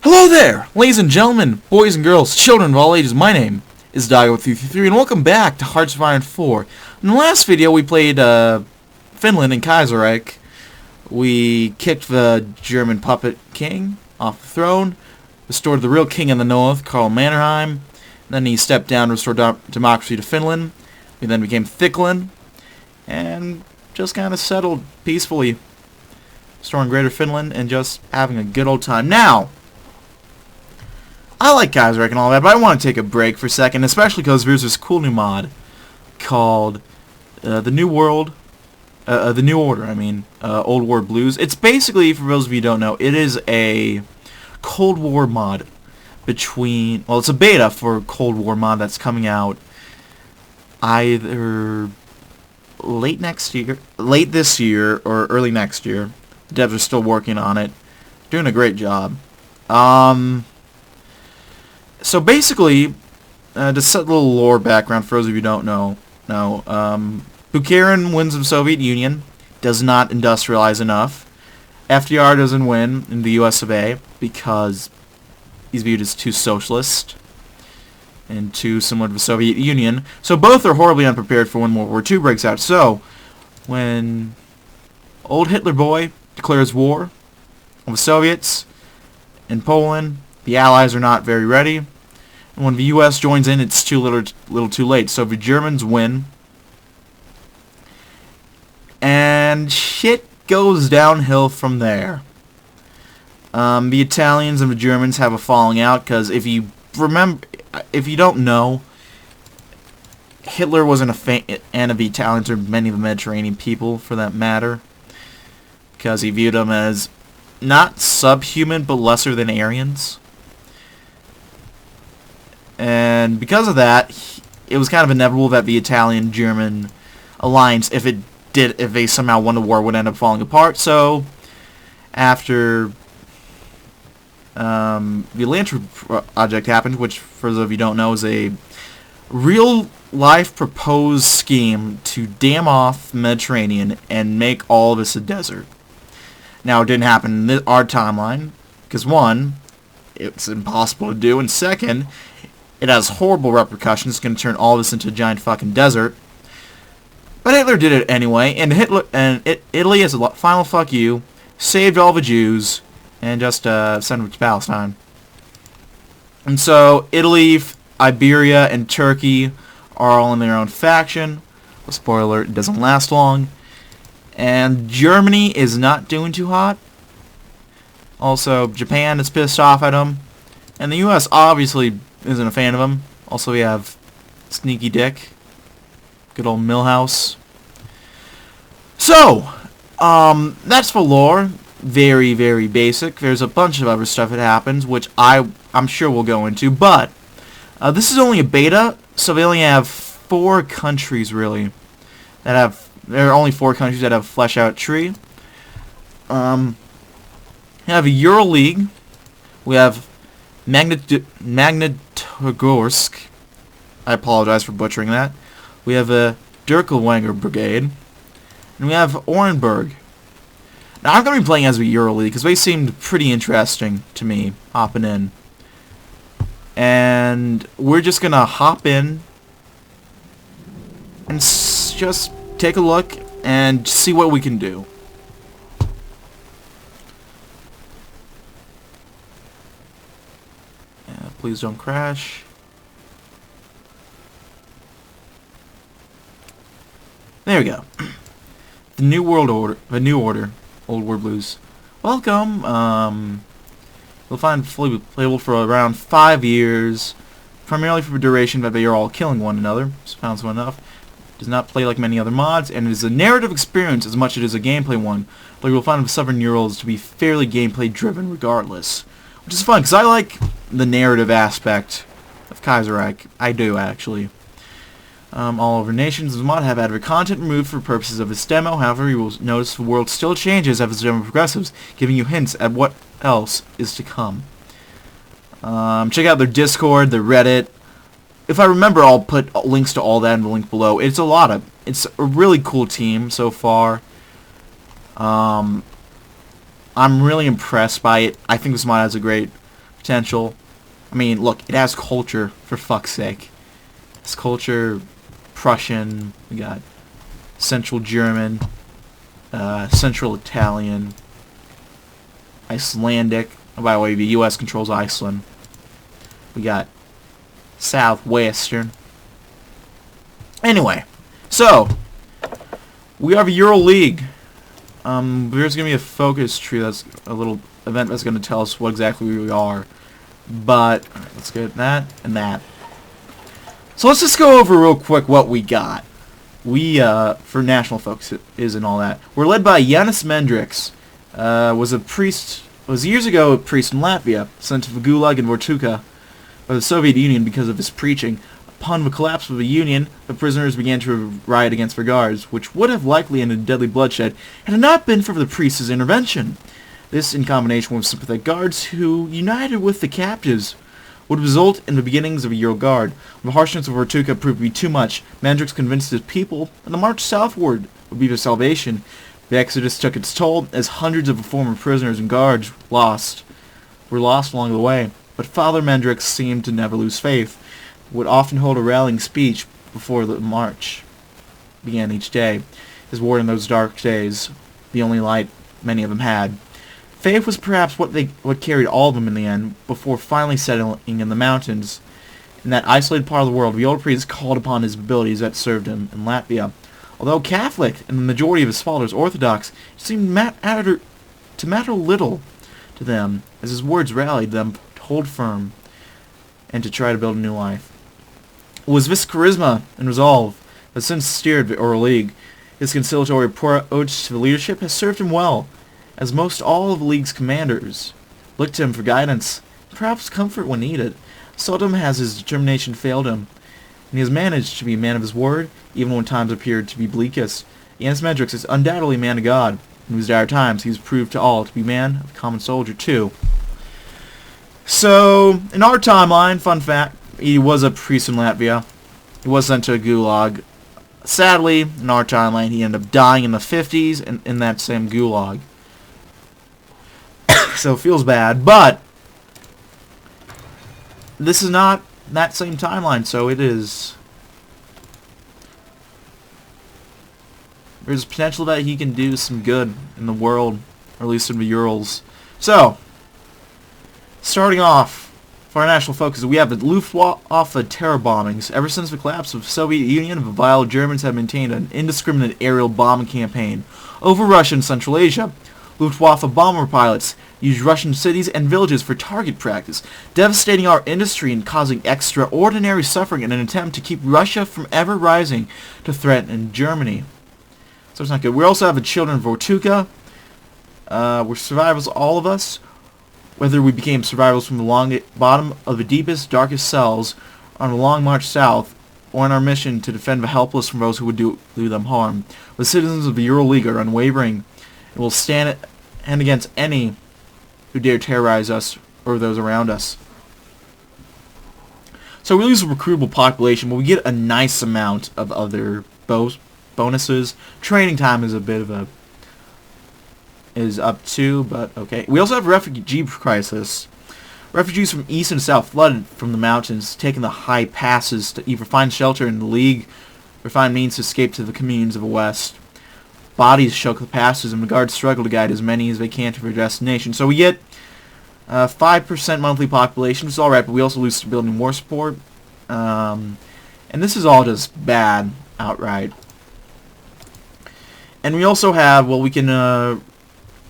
Hello there, ladies and gentlemen, boys and girls, children of all ages. My name is DB333, and welcome back to Hearts of Iron 4. In the last video, we played Finland and Reich. We kicked the German puppet king off the throne, restored the real king in the north, Karl Mannerheim. Then he stepped down to restore democracy to Finland. We then became Thickland, and just kind of settled peacefully, restoring Greater Finland and just having a good old time. Now, I like Reich and all that, but I want to take a break for a second, especially because there's this cool new mod called the New Order. Old War Blues. It's basically, for those of you who don't know, it is a Cold War mod between. Well, it's a beta for a Cold War mod that's coming out either late this year, or early next year. The devs are still working on it, doing a great job. So basically, to set a little lore background for those of you who don't know, Bukharin wins the Soviet Union, does not industrialize enough. FDR doesn't win in the US of A because he's viewed as too socialist and too similar to the Soviet Union. So both are horribly unprepared for when World War II breaks out. So when old Hitler boy declares war on the Soviets in Poland, the Allies are not very ready. And when the U.S. joins in, it's too little too late. So the Germans win. And shit goes downhill from there. The Italians and the Germans have a falling out because if you don't know, Hitler wasn't a fan of the Italians or many of the Mediterranean people, for that matter, because he viewed them as not subhuman but lesser than Aryans. And because of that, it was kind of inevitable that the Italian-German alliance, if they somehow won the war, would end up falling apart. So, after the Atlantic Project happened, which, for those of you who don't know, is a real-life proposed scheme to dam off the Mediterranean and make all of this a desert. Now, it didn't happen in our timeline, because one, it's impossible to do, and second, it has horrible repercussions. It's going to turn all this into a giant fucking desert. But Hitler did it anyway, and Italy, as a final fuck you, saved all the Jews and just sent them to Palestine. And so Italy, Iberia, and Turkey are all in their own faction. Well, spoiler alert, it doesn't last long. And Germany is not doing too hot. Also, Japan is pissed off at them. And the U.S. obviously isn't a fan of them. Also, we have Sneaky Dick. Good old Milhouse. So, that's for lore. Very, very basic. There's a bunch of other stuff that happens, which I'm sure we'll go into. But, this is only a beta, so they only have 4 countries, really, that have... There are only 4 countries that have a flesh-out tree. We have a Euroleague. We have Magnitogorsk. I apologize for butchering that. We have a Dirkelwanger Brigade. And we have Orenburg. Now, I'm going to be playing as the Euroleague because they seemed pretty interesting to me, hopping in. And we're just going to hop in and just take a look and see what we can do. Please don't crash. There we go. The New Order, Old War Blues. Welcome. We'll find fully playable for around 5 years, primarily for the duration that they are all killing one another. Sounds well enough. Does not play like many other mods, and it is a narrative experience as much as it is a gameplay one. But you will find the Southern Urals to be fairly gameplay driven regardless, which is fun because I like the narrative aspect of Reich. I do, actually. All over nations, the mod have had their content removed for purposes of this demo. However, you will notice the world still changes as the demo progresses, giving you hints at what else is to come. Check out their Discord, their Reddit. If I remember, I'll put links to all that in the link below. It's a really cool team so far. I'm really impressed by it. I think this mod has a great potential. I mean, look, it has culture, for fuck's sake. It's culture, Prussian, we got Central German, Central Italian, Icelandic. Oh, by the way, the U.S. controls Iceland. We got Southwestern. Anyway, so we have a Euroleague. There's gonna be a focus tree. That's a little event that's gonna tell us what exactly we are. But let's get that and that. So let's just go over real quick what we got. We for national focus is and all that. We're led by Yanis Mendrix. Was a priest. Was years ago a priest in Latvia, sent to the Gulag in Vortuka by the Soviet Union because of his preaching. Upon the collapse of the Union, the prisoners began to riot against their guards, which would have likely ended in deadly bloodshed had it not been for the priest's intervention. This, in combination with sympathetic guards who united with the captives, would result in the beginnings of a Ural Guard. When the harshness of Vortuka proved to be too much, Mandrix convinced his people that the march southward would be their salvation. The exodus took its toll, as hundreds of the former prisoners and guards were lost along the way. But Father Mendrix seemed to never lose faith. Would often hold a rallying speech before the march began each day. His word in those dark days, the only light many of them had. Faith was perhaps what carried all of them in the end, before finally settling in the mountains. In that isolated part of the world, the old priest called upon his abilities that served him in Latvia. Although Catholic and the majority of his followers Orthodox, it seemed to matter little to them, as his words rallied them to hold firm and to try to build a new life. It was this charisma and resolve that since steered the Euroleague. His conciliatory approach to the leadership has served him well, as most all of the league's commanders looked to him for guidance, and perhaps comfort when needed. Seldom has his determination failed him, and he has managed to be a man of his word, even when times appeared to be bleakest. Yanis Mendrix is undoubtedly a man of God, in whose dire times he has proved to all to be man of the common soldier too. So, in our timeline, fun fact, he was a priest in Latvia. He was sent to a gulag. Sadly, in our timeline, he ended up dying in the 50s in that same gulag. So it feels bad, but this is not that same timeline, so it is. There's potential that he can do some good in the world, or at least in the Urals. So, starting off, for our national focus, we have the Luftwaffe terror bombings. Ever since the collapse of the Soviet Union, the vile Germans have maintained an indiscriminate aerial bombing campaign over Russia and Central Asia. Luftwaffe bomber pilots use Russian cities and villages for target practice, devastating our industry and causing extraordinary suffering in an attempt to keep Russia from ever rising to threaten Germany. So it's not good. We also have the children of Vortuka. We're survivors, all of us. Whether we became survivors from the bottom of the deepest, darkest cells on a long march south, or in our mission to defend the helpless from those who would do them harm, the citizens of the Euroleague are unwavering and will stand against any who dare terrorize us or those around us. So we lose a recruitable population, but we get a nice amount of other bonuses. Training time is a bit of a up to, but okay. We also have a refugee crisis. Refugees from east and south flooded from the mountains, taking the high passes to either find shelter in the League or find means to escape to the communes of the west. Bodies choke the passes, and the guards struggle to guide as many as they can to their destination. So we get 5% monthly population, which is alright, but we also lose stability and war support. And this is all just bad outright. And we also have, well, we can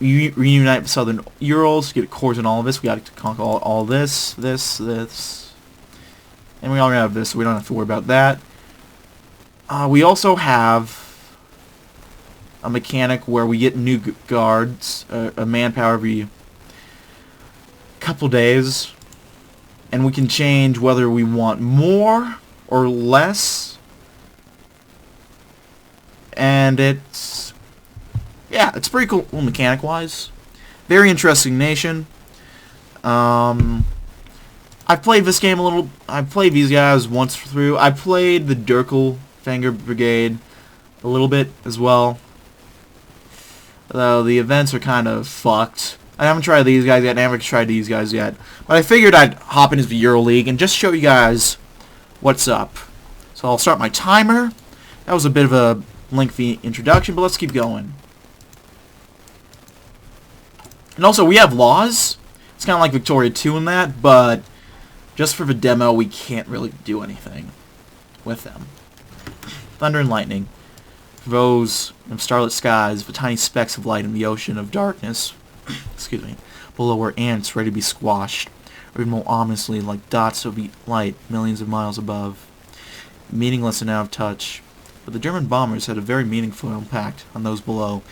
reunite the southern Urals, get cores in all of this. We got to conquer all this. And we already have this, so we don't have to worry about that. We also have a mechanic where we get new guards, a manpower every couple days, and we can change whether we want more or less. And it's pretty cool mechanic-wise. Very interesting nation. I've played this game a little. I've played these guys once through. I played the Durkelfanger Brigade a little bit as well. Though the events are kind of fucked. I haven't tried these guys yet. I haven't tried these guys yet. But I figured I'd hop into the Euroleague and just show you guys what's up. So I'll start my timer. That was a bit of a lengthy introduction, but let's keep going. And also, we have laws. It's kind of like Victoria 2 in that, but just for the demo, we can't really do anything with them. Thunder and lightning. Those starlit skies, the tiny specks of light in the ocean of darkness. Excuse me. Below are ants ready to be squashed, or even more ominously like dots of light millions of miles above. Meaningless and out of touch. But the German bombers had a very meaningful impact on those below.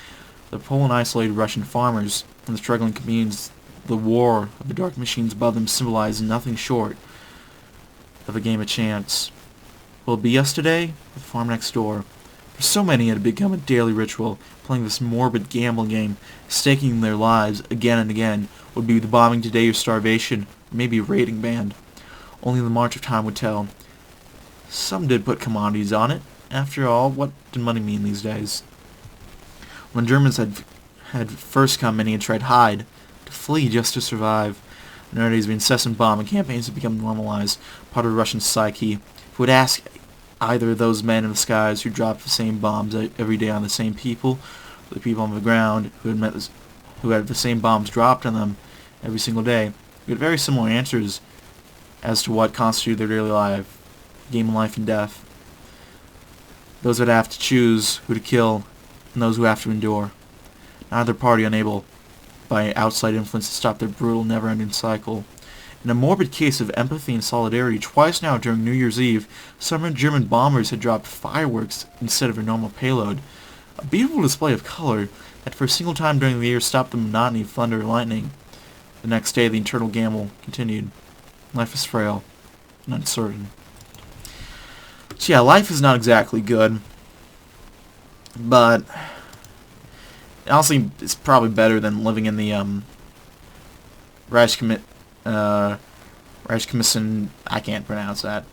The poor and isolated Russian farmers and the struggling communities, the war of the dark machines above them symbolized nothing short of a game of chance. Will it be us today? The farm next door. For so many it had become a daily ritual, playing this morbid gambling game, staking their lives again and again. Would be the bombing today or starvation, or maybe a raiding band. Only the march of time would tell. Some did put commodities on it. After all, what did money mean these days? When Germans had first come, many had tried hide, to flee just to survive. Nowadays, the incessant bombing campaigns have become normalized, part of the Russian psyche. If we would ask either of those men in the skies who dropped the same bombs every day on the same people, or the people on the ground who had the same bombs dropped on them every single day, we had very similar answers as to what constituted their daily life, game of life and death. Those that have to choose who to kill, and those who have to endure. Neither party unable by outside influence to stop their brutal, never-ending cycle. In a morbid case of empathy and solidarity, twice now during New Year's Eve, some German bombers had dropped fireworks instead of a normal payload. A beautiful display of color that for a single time during the year stopped the monotony of thunder and lightning. The next day, the internal gamble continued. Life is frail and uncertain. So yeah, life is not exactly good, but honestly, it's probably better than living in the Reich Commission. I can't pronounce that.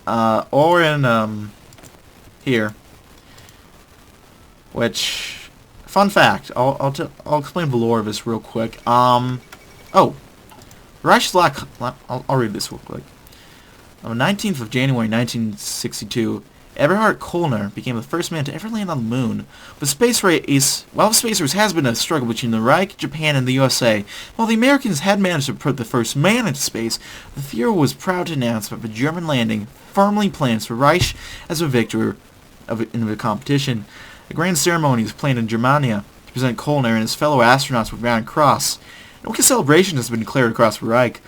Or in here, which fun fact. I'll explain the lore of this real quick. Oh, Reich's I'll read this real quick. On the 19th of January 1962, Eberhard Kollner became the first man to ever land on the moon. The space race, while the space race has been a struggle between the Reich, Japan, and the USA, while the Americans had managed to put the first man into space, the Führer was proud to announce that the German landing firmly plans for Reich as a victor in the competition. A grand ceremony was planned in Germania to present Kollner and his fellow astronauts with the Iron Cross. No celebration has been declared across the Reich.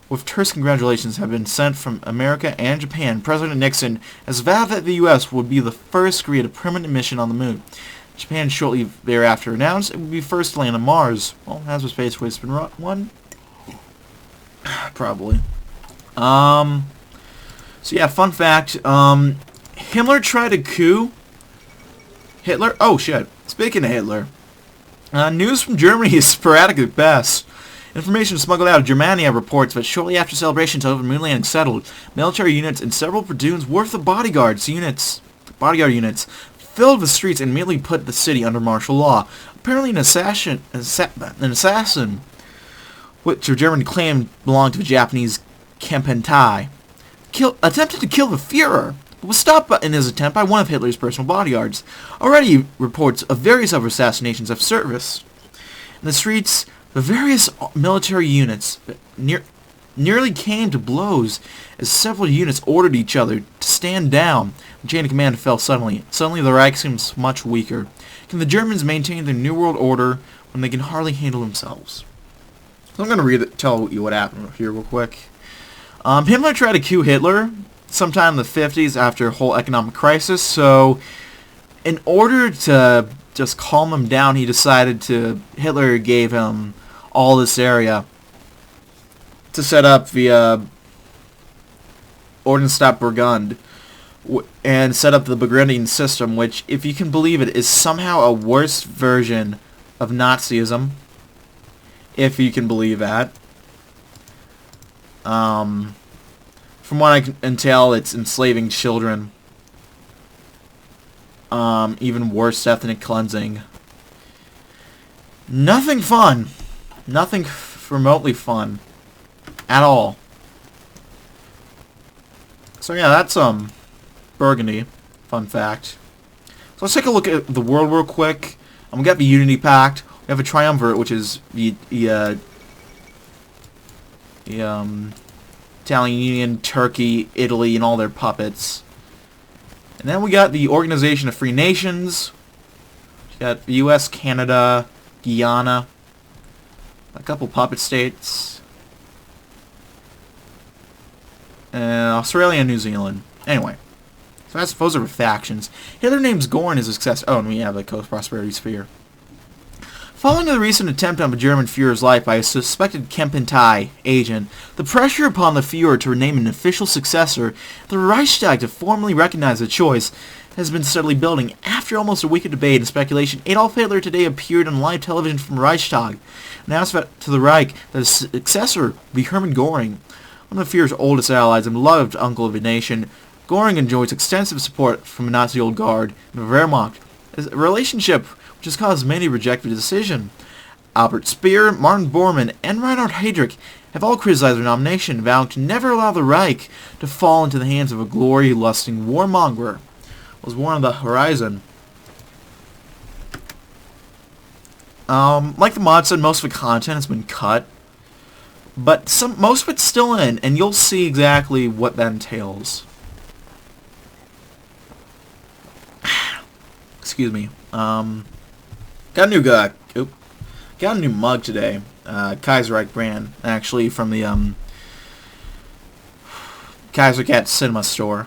With terse congratulations have been sent from America and Japan, President Nixon has vowed that the U.S. would be the first to create a permanent mission on the moon. Japan shortly thereafter announced it would be first to land on Mars. Well, has the space race been won? Probably. So yeah, fun fact. Himmler tried a coup. Hitler? Oh shit. Speaking of Hitler, news from Germany is sporadic at best. Information smuggled out of Germania reports that shortly after celebrations over moon landing settled, military units and several platoons worth of bodyguard units filled the streets and immediately put the city under martial law. Apparently an assassin, which the German claimed belonged to the Japanese Kempentai, attempted to kill the Führer, but was stopped in his attempt by one of Hitler's personal bodyguards. Already reports of various other assassinations have surfaced. In the streets, the various military units nearly came to blows as several units ordered each other to stand down. The chain of command fell suddenly. Suddenly the Reich seems much weaker. Can the Germans maintain their New World Order when they can hardly handle themselves? So I'm going to tell you what happened here real quick. Himmler tried to coup Hitler sometime in the 50s after a whole economic crisis, so in order to just calm him down, Hitler gave him all this area to set up the Ordnungsstaat Burgund and set up the Burgundian system, which, if you can believe it, is somehow a worse version of Nazism, if you can believe that. From what I can tell, it's enslaving children. Even worse ethnic cleansing. Nothing fun. Nothing remotely fun. At all. So yeah, that's Burgundy. Fun fact. So let's take a look at the world real quick. We got the Unity Pact. We have a Triumvirate, which is the Italian Union, Turkey, Italy, and all their puppets. And then we got the Organization of Free Nations. We got the U.S., Canada, Guyana, a couple puppet states, and Australia and New Zealand. Anyway, so that's those are factions. Here their name's Gorn is a success. Oh, and we have the Coast Prosperity Sphere. Following the recent attempt on the German Führer's life by a suspected Kempentai agent, the pressure upon the Führer to name an official successor, the Reichstag to formally recognize the choice, has been steadily building. After almost a week of debate and speculation, Adolf Hitler today appeared on live television from Reichstag, announced to the Reich that his successor would be Hermann Göring, one of the Führer's oldest allies and beloved uncle of the nation. Göring enjoys extensive support from the Nazi Old Guard and the Wehrmacht, a relationship which has caused many to reject the decision. Albert Speer, Martin Bormann, and Reinhard Heydrich have all criticized their nomination, vowing to never allow the Reich to fall into the hands of a glory-lusting warmonger. Was one on the horizon. Like the mod said, most of the content has been cut, but most of it's still in, and you'll see exactly what that entails. Excuse me. Got a new got a new mug today. Kaiserreich brand, actually, from the Kaiser Cat Cinema Store.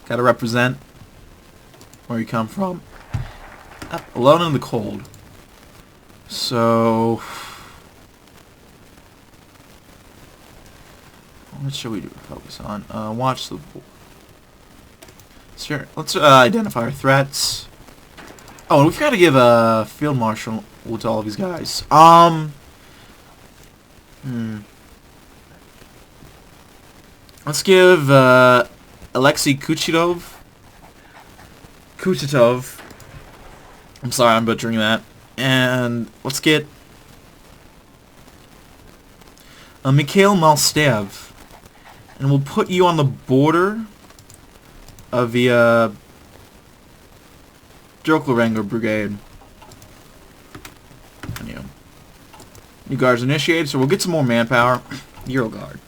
Gotta represent where you come from. Alone in the cold. So, what should we do? Focus on watch the. Sure. Let's identify our threats. Oh, and we've got to give a field marshal to all of these guys. Let's give Alexei Kuchitov. I'm sorry, I'm butchering that. And let's get Mikhail Malstev. And we'll put you on the border of the Joklarenger Brigade. And new guards initiated, so we'll get some more manpower. Ural Guard.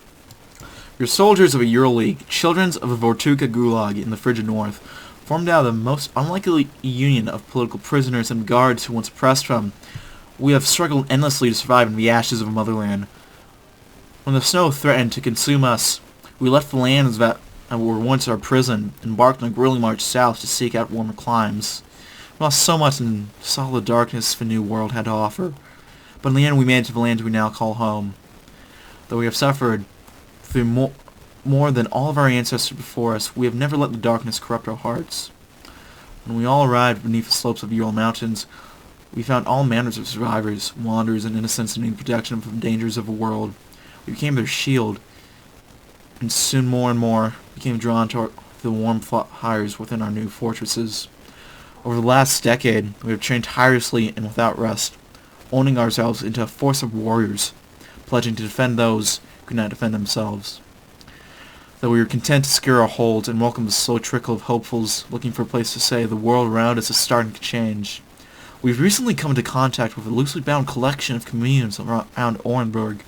You're soldiers of a Euroleague, children of a Vortuka Gulag in the frigid north, formed out of the most unlikely union of political prisoners and guards who once oppressed them. We have struggled endlessly to survive in the ashes of a motherland. When the snow threatened to consume us, we left the lands that were once our prison, embarked on a grueling march south to seek out warmer climes. We lost so much and saw the darkness the new world had to offer, but in the end we made it to the land we now call home. Though we have suffered through more than all of our ancestors before us, we have never let the darkness corrupt our hearts. When we all arrived beneath the slopes of the Ural Mountains, we found all manners of survivors, wanderers, and innocents needing protection from the dangers of the world. We became their shield, and soon more and more became drawn to the warm fires within our new fortresses. Over the last decade, we have trained tirelessly and without rest, owning ourselves into a force of warriors, pledging to defend those who could not defend themselves. Though we were content to secure our holds and welcome the slow trickle of hopefuls looking for a place to say the world around us is starting to change, we've recently come into contact with a loosely bound collection of communes around Orenburg.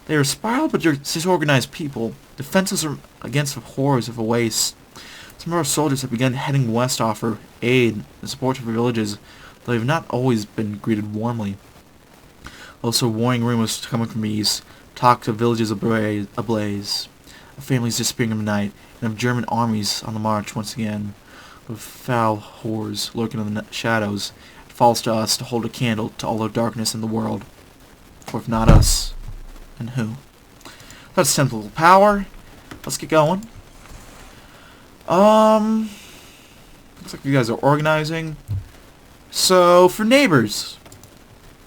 They are spiraled but disorganized people, defenseless against the horrors of a waste. Some of our soldiers have begun heading west to offer aid and support to the villages, though they have not always been greeted warmly. Also, warring rumors coming from the east talk of villages ablaze, of families disappearing in the night, and of German armies on the march once again, with foul horrors lurking in the shadows. It falls to us to hold a candle to all the darkness in the world. For if not us, then who? That's simple power. Let's get going. Looks like you guys are organizing. So, for neighbors,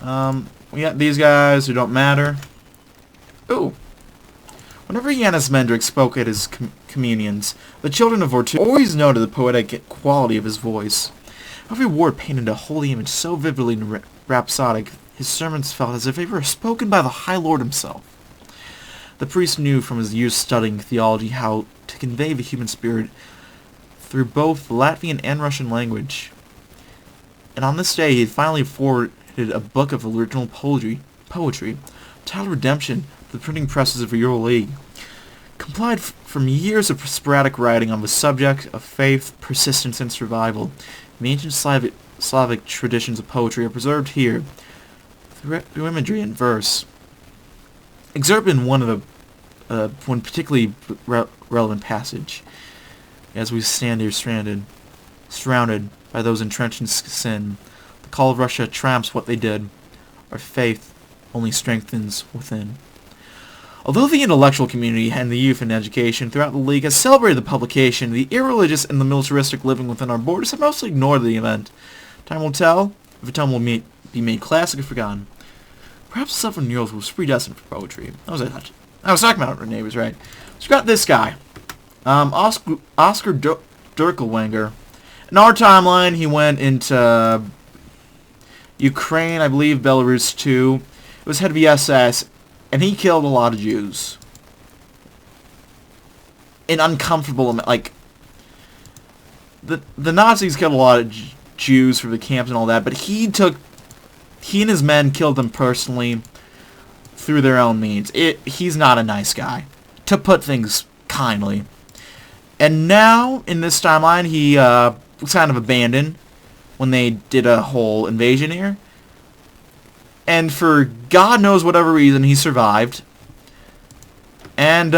we got these guys who don't matter. Ooh. Whenever Janus Mendrick spoke at his communions, the children of Vortu always noted the poetic quality of his voice. Every word painted a holy image so vividly and rhapsodic, his sermons felt as if they were spoken by the High Lord himself. The priest knew from his years studying theology how to convey the human spirit through both the Latvian and Russian language. And on this day he had finally forwarded a book of original poetry titled Redemption, to the printing presses of the Euroleague. Complied from years of sporadic writing on the subject of faith, persistence, and survival, the ancient Slavic traditions of poetry are preserved here through imagery and verse. Excerpt in one particularly relevant passage, as we stand here surrounded by those entrenched in sin. The call of Russia triumphs what they did. Our faith only strengthens within. Although the intellectual community and the youth in education throughout the League has celebrated the publication, the irreligious and the militaristic living within our borders have mostly ignored the event. Time will tell if the tome will be made classic or forgotten. Perhaps the Southern Urals was predestined for poetry. That was it. I was talking about our neighbors, right? So we got this guy, Oscar Dirkelwanger. In our timeline, he went into Ukraine, I believe, Belarus too. It was head of the SS, and he killed a lot of Jews. In uncomfortable, like, the Nazis killed a lot of Jews for the camps and all that, but he and his men killed them personally through their own means. He's not a nice guy, to put things kindly. And now, in this timeline, he was kind of abandoned when they did a whole invasion here. And for God knows whatever reason, he survived. And,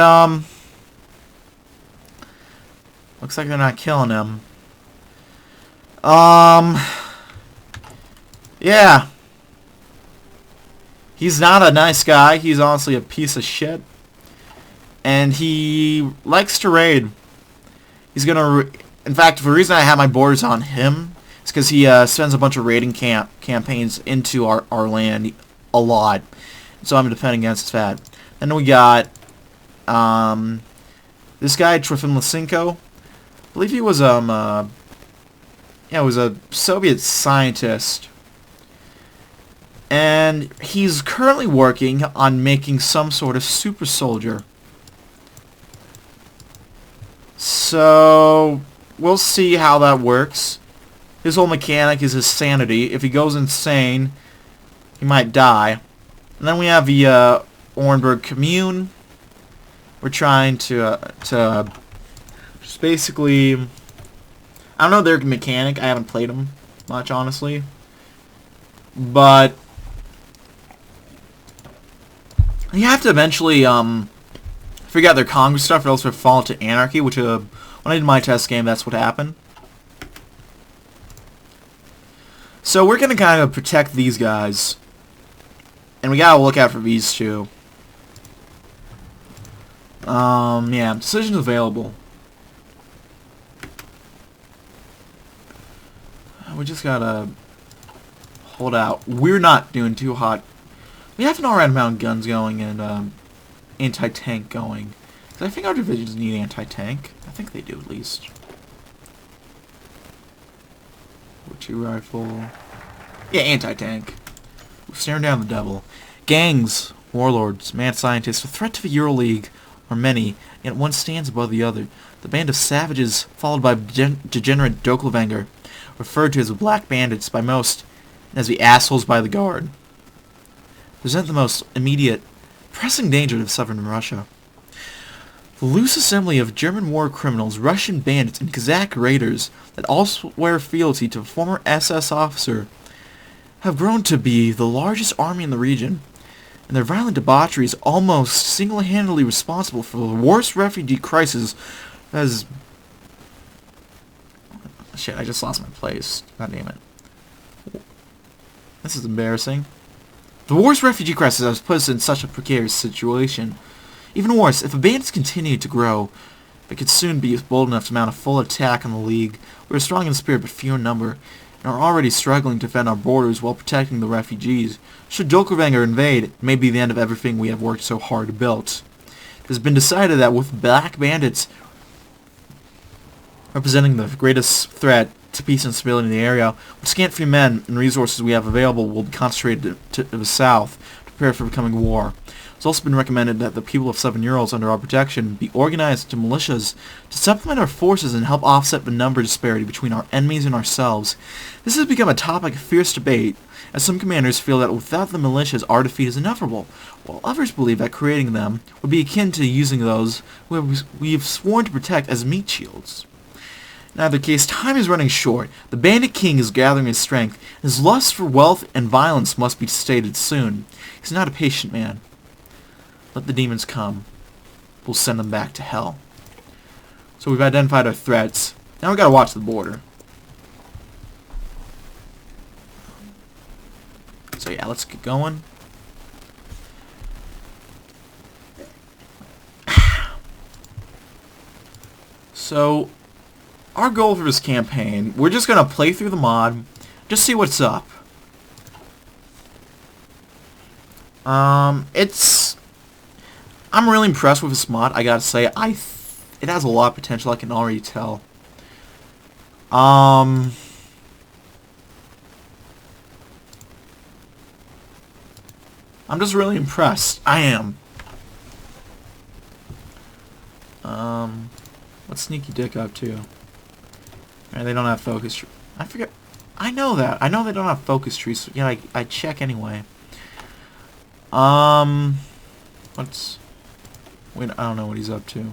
looks like they're not killing him. Yeah. He's not a nice guy. He's honestly a piece of shit. And he likes to raid. He's gonna... In fact, the reason I have my borders on him is because he sends a bunch of raiding campaigns into our land a lot. So I'm defending against that. Then we got this guy, Trofim Lysenko. I believe he was was a Soviet scientist. And he's currently working on making some sort of super soldier. So we'll see how that works. His whole mechanic is his sanity. If he goes insane, he might die. And then we have the Orenburg Commune. We're trying to just basically... I don't know their mechanic. I haven't played them much, honestly. But you have to eventually figure out their Congress stuff, or else they'll fall into anarchy, which when I did my test game, that's what happened. So we're going to kind of protect these guys. And we got to look out for these two. Yeah, decisions available. We just got to hold out. We're not doing too hot. We have an alright amount of guns going and anti-tank going. Because I think our divisions need anti-tank. I think they do, at least. 2 rifle. Yeah, anti-tank. We're staring down the devil. Gangs, warlords, mad scientists, a threat to the Euroleague are many, yet one stands above the other. The band of savages, followed by degenerate Dokelvanger, referred to as the Black Bandits by most, and as the assholes by the Guard, present the most immediate, pressing danger to southern Russia. The loose assembly of German war criminals, Russian bandits, and Kazakh raiders that all swear fealty to a former SS officer have grown to be the largest army in the region, and their violent debauchery is almost single-handedly responsible for the worst refugee crisis that has... Shit, I just lost my place. God damn it. This is embarrassing. The worst refugee crisis has put us in such a precarious situation. Even worse, if the bandits continue to grow, they could soon be bold enough to mount a full attack on the League. We are strong in spirit but few in number, and are already struggling to defend our borders while protecting the refugees. Should Dokelvanger invade, it may be the end of everything we have worked so hard to build. It has been decided that with Black Bandits representing the greatest threat, to peace and stability in the area. With scant few men and resources we have available will be concentrated to the south to prepare for the coming war. It's also been recommended that the people of Southern Urals under our protection be organized into militias to supplement our forces and help offset the number disparity between our enemies and ourselves. This has become a topic of fierce debate, as some commanders feel that without the militias our defeat is inevitable, while others believe that creating them would be akin to using those we have sworn to protect as meat shields. In either case, time is running short. The bandit king is gathering his strength. His lust for wealth and violence must be stated soon. He's not a patient man. Let the demons come. We'll send them back to hell. So we've identified our threats. Now we gotta watch the border. So yeah, let's get going. So, our goal for this campaign, we're just gonna play through the mod, just see what's up. I'm really impressed with this mod, I gotta say. It has a lot of potential, I can already tell. I'm just really impressed. I am. What's Sneaky Dick up to? Alright, they don't have focus trees. I forget. I know that. I know they don't have focus trees. So, yeah, I check anyway. What's... Wait, I don't know what he's up to.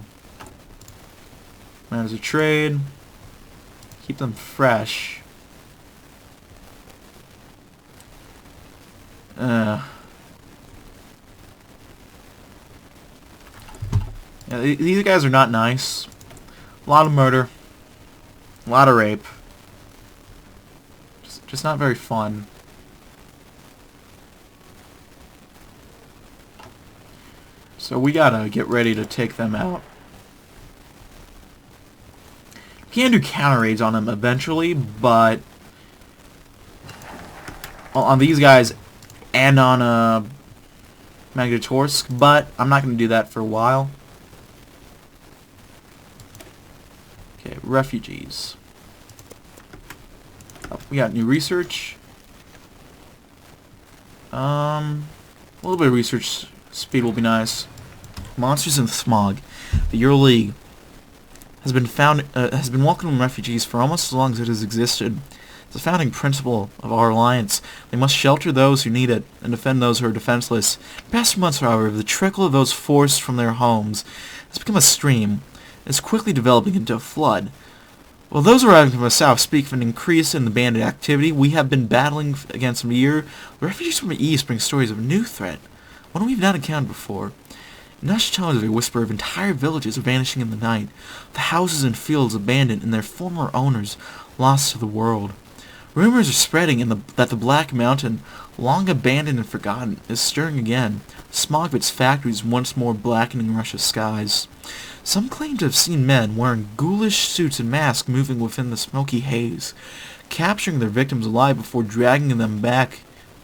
Manage a trade. Keep them fresh. Yeah, these guys are not nice. A lot of murder. A lot of rape. Just not very fun. So we gotta get ready to take them out. We can do counter raids on them eventually, but on these guys and on Magnitogorsk, but I'm not gonna do that for a while. Okay, refugees. Oh, we got new research. A little bit of research speed will be nice. Monsters in the Smog. The Euroleague has been welcoming refugees for almost as long as it has existed. It's a founding principle of our alliance. They must shelter those who need it and defend those who are defenseless. In the past months, however, the trickle of those forced from their homes has become a stream. It's quickly developing into a flood. While those arriving from the south speak of an increase in the bandit activity we have been battling against from the year, the refugees from the east bring stories of a new threat, one we've not encountered before. In hushed tones they whisper of entire villages vanishing in the night, the houses and fields abandoned and their former owners lost to the world. Rumors are spreading that the Black Mountain, long abandoned and forgotten, is stirring again, the smog of its factories once more blackening Russia's skies. Some claim to have seen men wearing ghoulish suits and masks moving within the smoky haze, capturing their victims alive before dragging them back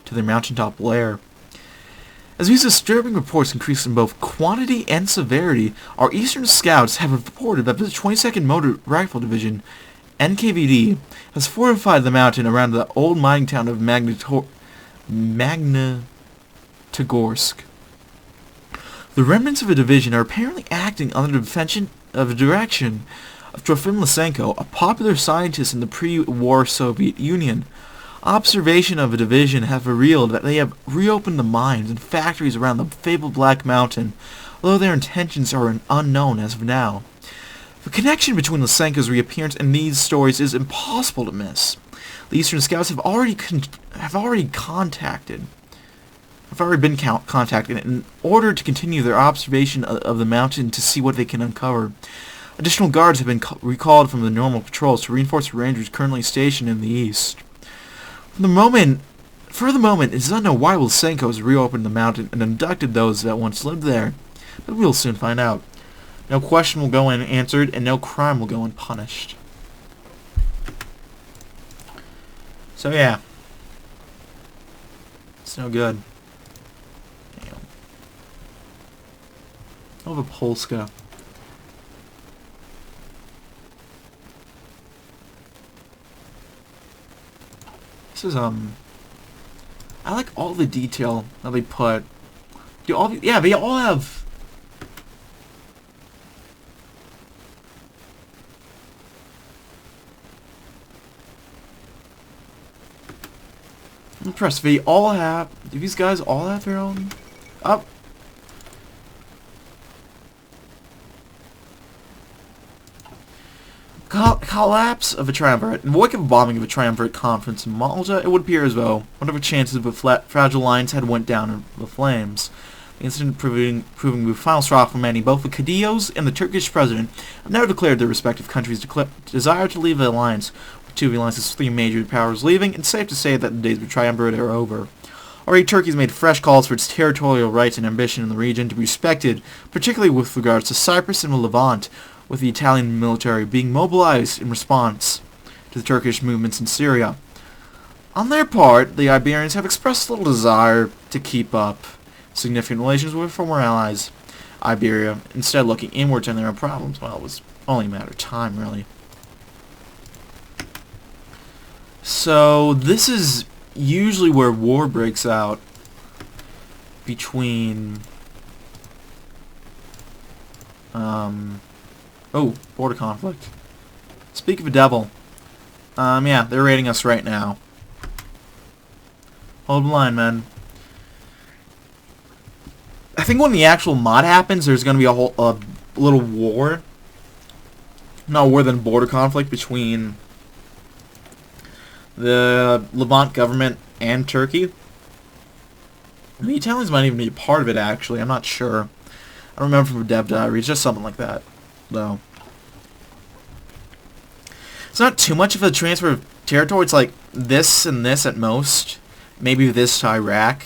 to their mountaintop lair. As these disturbing reports increase in both quantity and severity, our eastern scouts have reported that the 22nd Motor Rifle Division, NKVD, has fortified the mountain around the old mining town of Magnitogorsk. The remnants of a division are apparently acting under the direction of Trofim Lysenko, a popular scientist in the pre-war Soviet Union. Observation of a division have revealed that they have reopened the mines and factories around the fabled Black Mountain, although their intentions are unknown as of now. The connection between Lysenko's reappearance and these stories is impossible to miss. The Eastern Scouts have already been contacted in order to continue their observation of the mountain to see what they can uncover. Additional guards have been recalled from the normal patrols to reinforce the rangers currently stationed in the east. For the moment, it is unknown why Lysenko has reopened the mountain and abducted those that once lived there, but we'll soon find out. No question will go unanswered, and no crime will go unpunished. So yeah, it's no good. Damn. Over Polska. This is, I like all the detail that they put. Yeah, they all have... I'm impressed. They all have... Do these guys all have their own... Oh. Collapse of a triumvirate. In the wake of a bombing of a triumvirate conference in Malta, it would appear as though whatever chances of a fragile alliance had went down in the flames. The incident proving the final straw for many. Both the Cadillos and the Turkish president have now declared their respective countries' desire to leave the alliance, with two of the alliance's three major powers leaving. It's safe to say that the days of the triumvirate are over. Already Turkey has made fresh calls for its territorial rights and ambition in the region to be respected, particularly with regards to Cyprus and the Levant, with the Italian military being mobilized in response to the Turkish movements in Syria. On their part, the Iberians have expressed little desire to keep up significant relations with former allies, Iberia, instead looking inwards on their own problems. Well, it was only a matter of time, really. So, this is usually where war breaks out between... Oh, border conflict. Speak of a devil. Yeah, they're raiding us right now. Hold the line, man. I think when the actual mod happens, there's going to be a little war. Not war, then border conflict between the Levant government and Turkey. The Italians might even be a part of it, actually. I'm not sure. I don't remember from a dev diary. It's just something like that, though. It's not too much of a transfer of territory. It's like this and this at most. Maybe this to Iraq.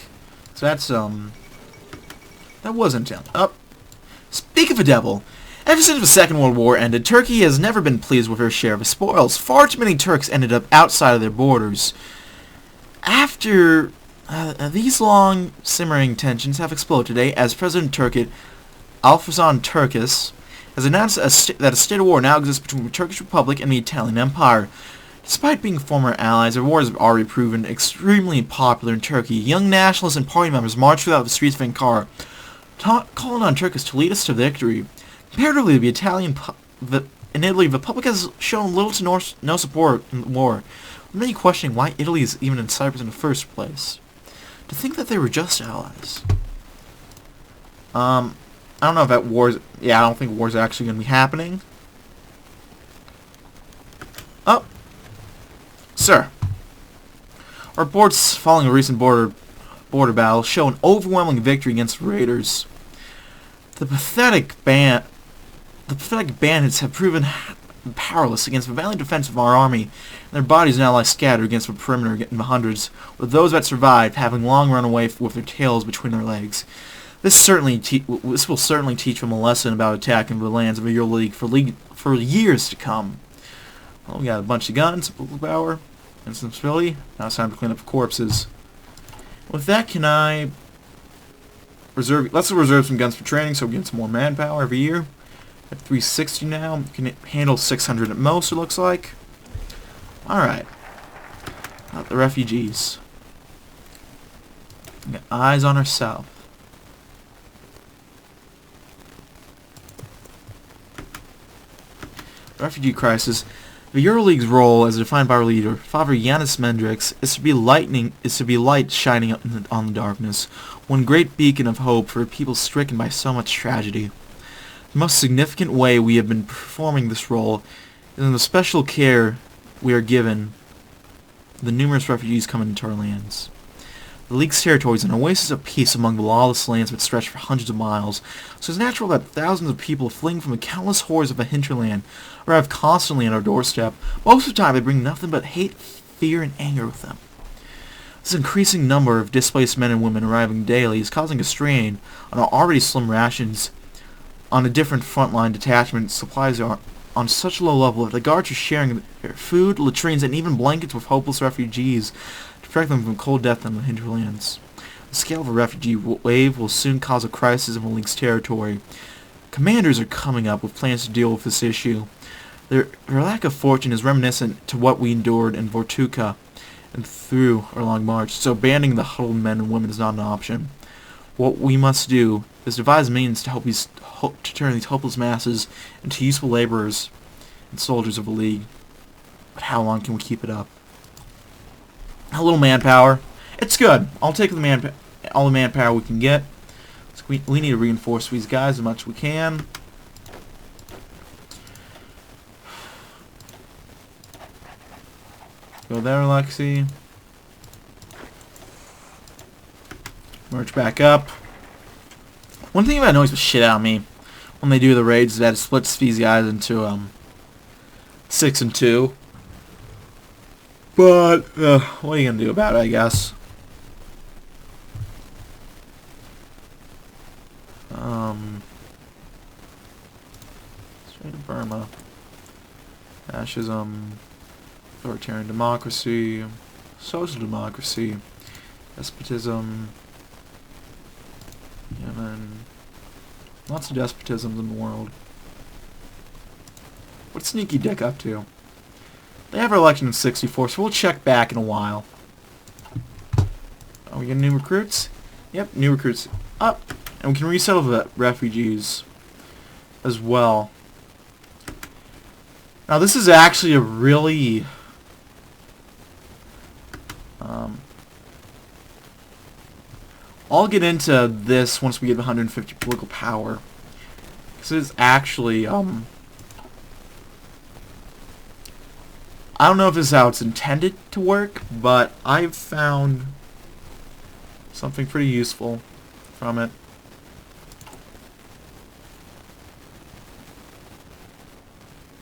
So that's, that wasn't it. Oh. Speak of a devil. Ever since the Second World War ended, Turkey has never been pleased with her share of the spoils. Far too many Turks ended up outside of their borders. After these long simmering tensions have exploded today, as President Turkey Alfazan Turkis has announced that a state of war now exists between the Turkish Republic and the Italian Empire. Despite being former allies, their wars have already proven extremely popular in Turkey. Young nationalists and party members march throughout the streets of Ankara, calling on Turkish to lead us to victory. Comparatively, in Italy, the public has shown little to no support in the war, with many questioning why Italy is even in Cyprus in the first place. To think that they were just allies. I don't know if that war's... Yeah, I don't think war's actually going to be happening. Oh. Sir. Reports following a recent border battle show an overwhelming victory against the raiders. The pathetic bandits have proven powerless against the valiant defense of our army, and their bodies now lie scattered against the perimeter in the hundreds, with those that survived having long run away with their tails between their legs. This will certainly teach them a lesson about attacking the lands of the Euroleague for years to come. Well, we got a bunch of guns, power, and some civilian. Now it's time to clean up the corpses. With that, can I reserve? Let's reserve some guns for training, so we get some more manpower every year. At 360 now, we can handle 600 at most. It looks like. All right. Not the refugees. We got eyes on ourselves. Refugee crisis. The Euroleague's role, as defined by our leader, Father Yanis Mendrix, is to be light shining on the darkness, one great beacon of hope for people stricken by so much tragedy. The most significant way we have been performing this role is in the special care we are given the numerous refugees coming into our lands. The League's territory is an oasis of peace among the lawless lands that stretch for hundreds of miles, so it's natural that thousands of people fleeing from the countless horrors of the hinterland arrive constantly at our doorstep. Most of the time they bring nothing but hate, fear, and anger with them. This increasing number of displaced men and women arriving daily is causing a strain on our already slim rations. On a different frontline detachment, supplies are on such a low level that the guards are sharing their food, latrines, and even blankets with hopeless refugees to protect them from cold death in the hinterlands. The scale of a refugee wave will soon cause a crisis in the League's territory. Commanders are coming up with plans to deal with this issue. Their lack of fortune is reminiscent to what we endured in Vortuka, and through our long march, so abandoning the huddled men and women is not an option. What we must do is devise means to to turn these hopeless masses into useful laborers and soldiers of the League. But how long can we keep it up? A little manpower. It's good. I'll take all the manpower we can get. So we need to reinforce these guys as much as we can. Go there, Alexi. March back up. One thing that annoys the shit out of me when they do the raids is that it splits these guys into 6 and 2. But what are you gonna do about it, I guess? Straight to Burma. Fascism. Authoritarian democracy. Social democracy. Despotism. Yemen. Lots of despotisms in the world. What's Sneaky Dick up to? They have our election in 64, so we'll check back in a while. Oh, we get new recruits? Yep, new recruits up. And we can resettle the refugees as well. Now this is actually a really... I'll get into this once we get 150 political power. Because it's actually... I don't know if this is how it's intended to work, but I've found something pretty useful from it.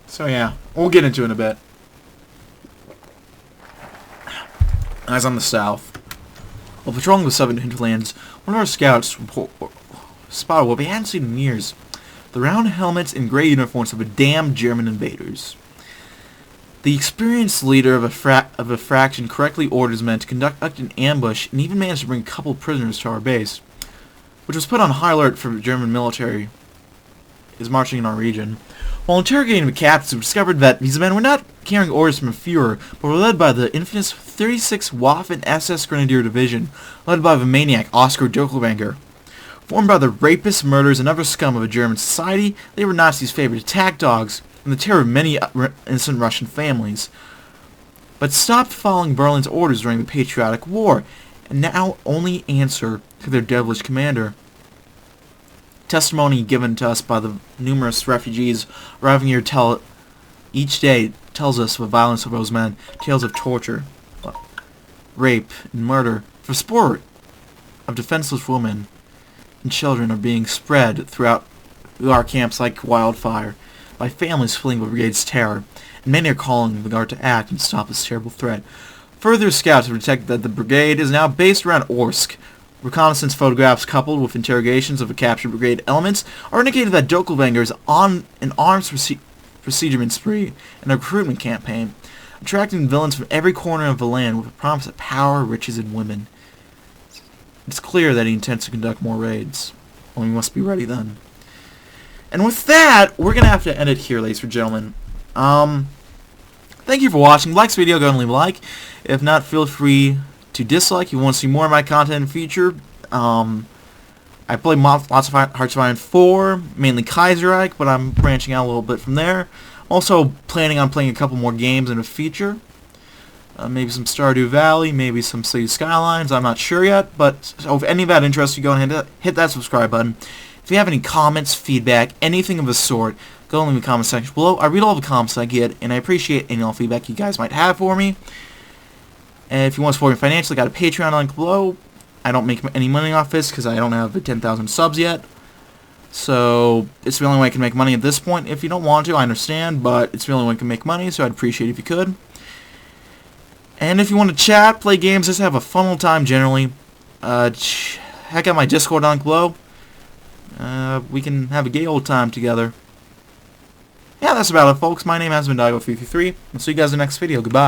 So yeah, we'll get into it in a bit. Eyes on the south. While patrolling the southern hinterlands, one of our scouts spotted what we hadn't seen in years. The round helmets and gray uniforms of the damned German invaders. The experienced leader of a fraction correctly orders men to conduct an ambush and even managed to bring a couple of prisoners to our base, which was put on high alert for the German military is marching in our region. While interrogating the captains, we discovered that these men were not carrying orders from a Führer, but were led by the infamous 36th Waffen SS Grenadier Division, led by the maniac Oskar Doppelganger. Formed by the rapists, murderers, and other scum of a German society, they were Nazis' favorite attack dogs, and the terror of many innocent Russian families, but stopped following Berlin's orders during the Patriotic War, and now only answer to their devilish commander. Testimony given to us by the numerous refugees arriving here each day tells us of the violence of those men, tales of torture, rape, and murder, for sport of defenseless women and children are being spread throughout our camps like wildfire, by families fleeing the brigade's terror, and many are calling the guard to act and stop this terrible threat. Further scouts have detected that the brigade is now based around Orsk. Reconnaissance photographs coupled with interrogations of the captured brigade elements are indicating that Doppelganger is on an arms procedurement spree and a recruitment campaign, attracting villains from every corner of the land with a promise of power, riches, and women. It's clear that he intends to conduct more raids. Well, we must be ready then. And with that, we're going to have to end it here, ladies and gentlemen. Thank you for watching. Like this video, go and leave a like. If not, feel free to dislike. If you want to see more of my content in the future, I play lots of Hearts of Iron 4, mainly Kaiser Reich, but I'm branching out a little bit from there. Also planning on playing a couple more games in the future. Maybe some Stardew Valley, maybe some City Skylines, I'm not sure yet, but so if any of that interests you, go ahead and hit that subscribe button. If you have any comments, feedback, anything of the sort, go and leave in the comment section below. I read all the comments I get, and I appreciate any all feedback you guys might have for me. And if you want to support me financially, I got a Patreon link below. I don't make any money off this because I don't have the 10,000 subs yet. So it's the only way I can make money at this point. If you don't want to, I understand, but it's the only way I can make money, so I'd appreciate it if you could. And if you want to chat, play games, just have a fun little time generally, check out my Discord link below. We can have a gay old time together. Yeah, that's about it, folks. My name has been DB333. I'll see you guys in the next video. Goodbye.